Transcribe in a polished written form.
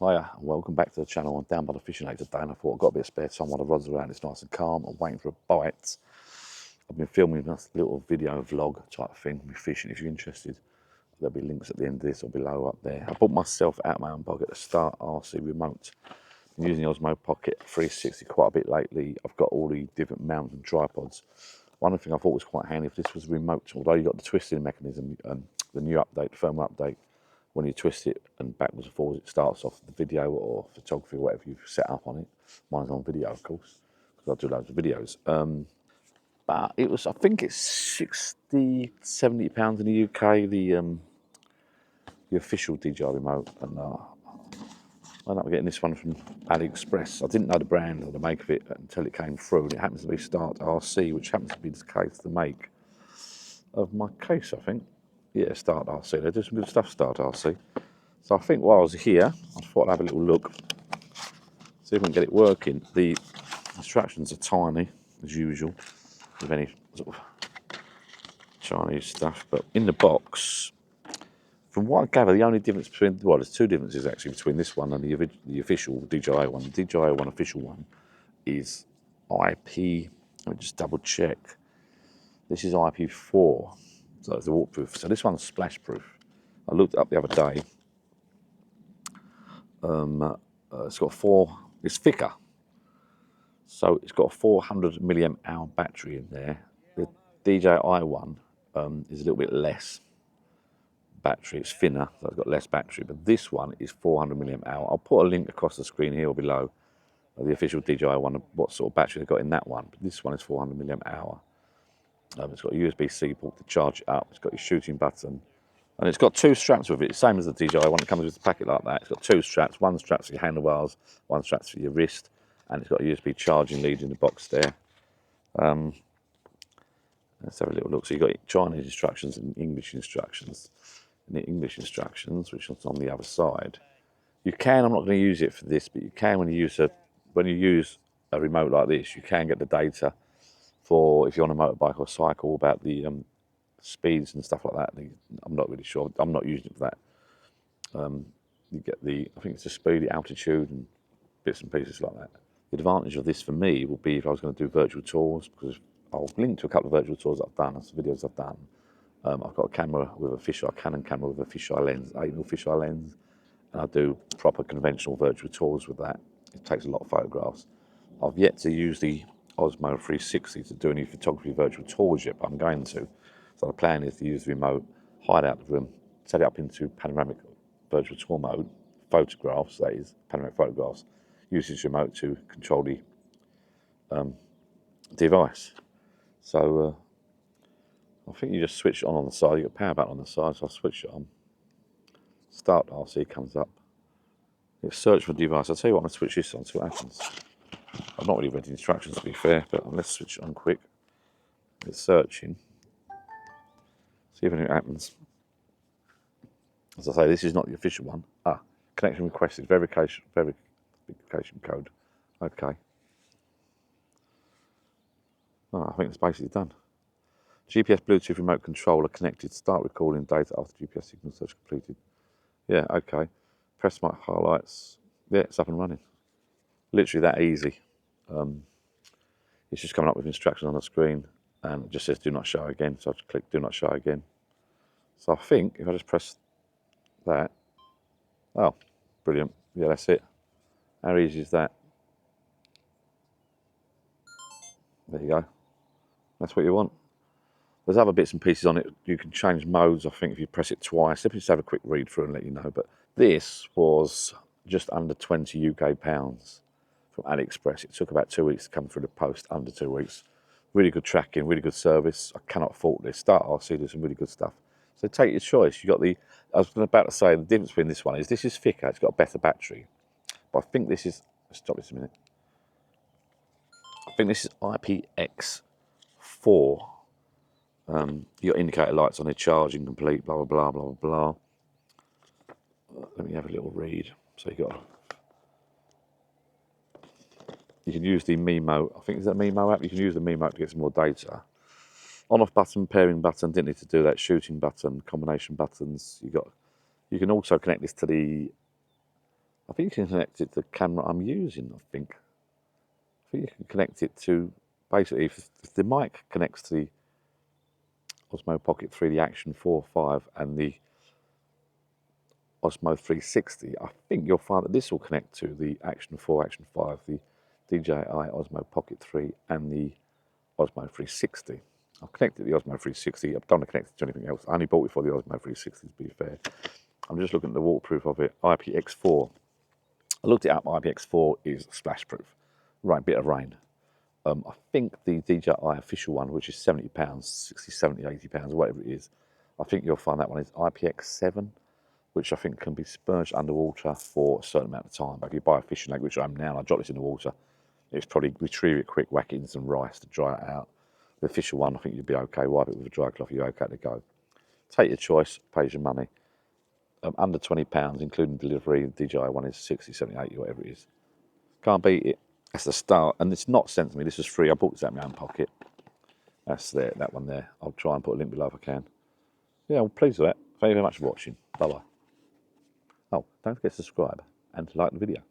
Hiya, and welcome back to the channel. I'm down by the fishing lake today and I thought I've got a bit of spare time while the rod's around. It's nice and calm. I'm waiting for a bite. I've been filming a little video vlog type thing with fishing. If you're interested, there'll be links at the end of this or below up there. I bought myself out of my own pocket a Start RC remote. I'm using the Osmo Pocket 360 quite a bit lately. I've got all the different mounts and tripods. One thing I thought was quite handy if this was remote, although you got the twisting mechanism, the new update, the firmware update, when you twist it and backwards and forwards, it starts off the video or photography or whatever you've set up on it. Mine's on video, of course, because I do loads of videos. But it was, I think it's 60, 70 pounds in the UK, the official DJI remote, and I ended up getting this one from AliExpress. I didn't know the brand or the make of it until it came through, and it happens to be Start RC, which happens to be the case, the make of my case, I think. Yeah, Start RC. They do some good stuff, Start RC. So I think while I was here, I thought I'd have a little look, see if we can get it working. The instructions are tiny, as usual, with any sort of Chinese stuff. But in the box, from what I gather, the only difference between, well, there's two differences actually between this one and the official DJI one. The DJI one, official one, is IP, let me just double check. This is IP4. So it's the waterproof. So this one's splash proof. I looked it up the other day. It's got it's thicker. So it's got a 400 milliamp hour battery in there. The DJI one is a little bit less battery. It's thinner, so it's got less battery. But this one is 400 milliamp hour. I'll put a link across the screen here or below. The official DJI one, what sort of battery they've got in that one. But this one is 400 milliamp hour. It's got a USB-C port to charge it up. It's got your shooting button. And it's got two straps with it, same as the DJI one. It comes with a packet like that. It's got two straps. One strap's for your handlebars, one strap's for your wrist. And it's got a USB charging lead in the box there. Let's have a little look. So you've got Chinese instructions and English instructions. And the English instructions, which is on the other side, you can, I'm not going to use it for this, but you can when you use a remote like this, you can get the data for if you're on a motorbike or cycle about the speeds and stuff like that. I'm not really sure. I'm not using it for that. You get I think it's the speed, the altitude, and bits and pieces like that. The advantage of this for me will be if I was going to do virtual tours, because I'll link to a couple of virtual tours I've done, some videos I've done. I've got a camera with a Canon camera with a fisheye lens, 8mm fisheye lens, and I do proper conventional virtual tours with that. It takes a lot of photographs. I've yet to use the Osmo 360 to do any photography virtual tours yet, but I'm going to. So the plan is to use the remote, hide out the room, set it up into panoramic virtual tour mode, photographs, that is, panoramic photographs, use this remote to control the device. So I think you just switch it on the side, you've got a power button on the side, so I switch it on. Start RC comes up. It's search for device. I'll tell you what, I'm going to switch this on, see what happens. I've not really read the instructions to be fair, but let's switch it on quick. It's searching. See if anything happens. As I say, this is not the official one. Connection requested, verification code. Okay. I think it's basically done. GPS Bluetooth remote controller connected. Start recording data after GPS signal search completed. Yeah, okay. Press my highlights. Yeah, it's up and running. Literally that easy. It's just coming up with instructions on the screen and it just says do not show again. So I just click do not show again. So I think if I just press that, oh, brilliant. Yeah, that's it. How easy is that? There you go. That's what you want. There's other bits and pieces on it. You can change modes, I think, if you press it twice. Let me just have a quick read through and let you know. But this was just under 20 UK pounds from AliExpress. It took about 2 weeks to come through the post, under 2 weeks. Really good tracking, really good service. I cannot fault this. Start RC, there's some really good stuff. So take your choice. You got I was about to say, the difference between this one is this is thicker, it's got a better battery. But I think this is, stop this a minute. I think this is IPX4. You got indicator lights on it, charging complete, blah, blah, blah, blah, blah. Let me have a little read. So you can use the Mimo, I think is that Mimo app? You can use the Mimo to get some more data. On-off button, pairing button, didn't need to do that. Shooting button, combination buttons. You can also connect this to the I think you can connect it to the camera I'm using, I think. I think you can connect it to, basically, if the mic connects to the Osmo Pocket 3, the Action 4, 5, and the Osmo 360, I think you'll find that this will connect to the Action 4, Action 5, the DJI Osmo Pocket 3, and the Osmo 360. I've connected the Osmo 360. I don't want to connect it to anything else. I only bought it for the Osmo 360, to be fair. I'm just looking at the waterproof of it. IPX4. I looked it up. IPX4 is splash proof. Right, bit of rain. I think the DJI official one, which is £70, 60, 70, £80, whatever it is, I think you'll find that one is IPX7, which I think can be submerged underwater for a certain amount of time. But if you buy a fishing leg, which I am now, and I drop this in the water, it's probably retrieve it quick, whack it in some rice to dry it out. The official one, I think you'd be okay. Wipe it with a dry cloth, you're okay to go. Take your choice, pays your money. Under £20, including delivery. The DJI one is 60, 70, 80, whatever it is. Can't beat it. That's the start, and it's not sent to me. This is free. I bought this out of my own pocket. That's there, that one there. I'll try and put a link below if I can. Yeah, I'm pleased with that. Thank you very much for watching. Bye bye. Oh, don't forget to subscribe and to like the video.